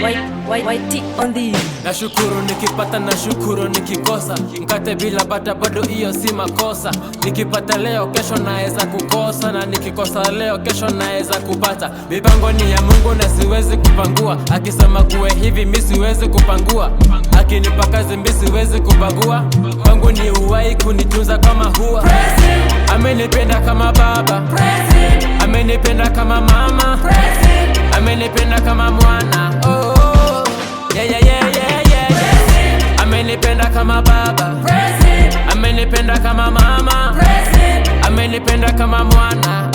White on the nashukuru nikipata, nashukuru nikikosa. Mkate bila bata bado iyo si makosa. Nikipata leo kesho naeza kukosa, na nikikosa leo kesho naeza kupata. Mipango ni ya Mungu na siwezi kupangua. Akisema kuwe hivi mi siwezi kupangua. Akinipa kazi mi siwezi kubagua. Kwangu ni uwai kunitunza kama huwa. Amenipenda kama baba, amenipenda kama mama, amenipenda kama mwana. Amenipenda kama baba, amenipenda kama mama, amenipenda kama mwana.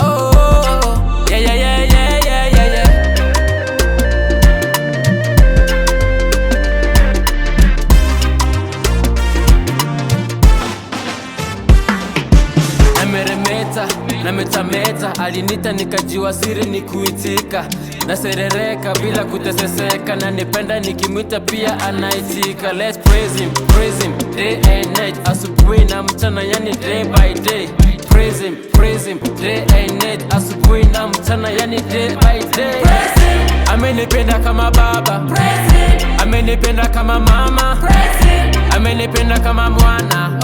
Nameremeta, nametameta, alinita nikajua siri ni kuitika. Naserereka bila kuteseseka, na nipenda nikimwita pia anaitika. Let's praise him, day and night, asubuhi na mchana, yani day by day. Praise him, day and night, asubuhi na mchana, yani day by day. Amenipenda kama baba, amenipenda kama mama, amenipenda kama mwana.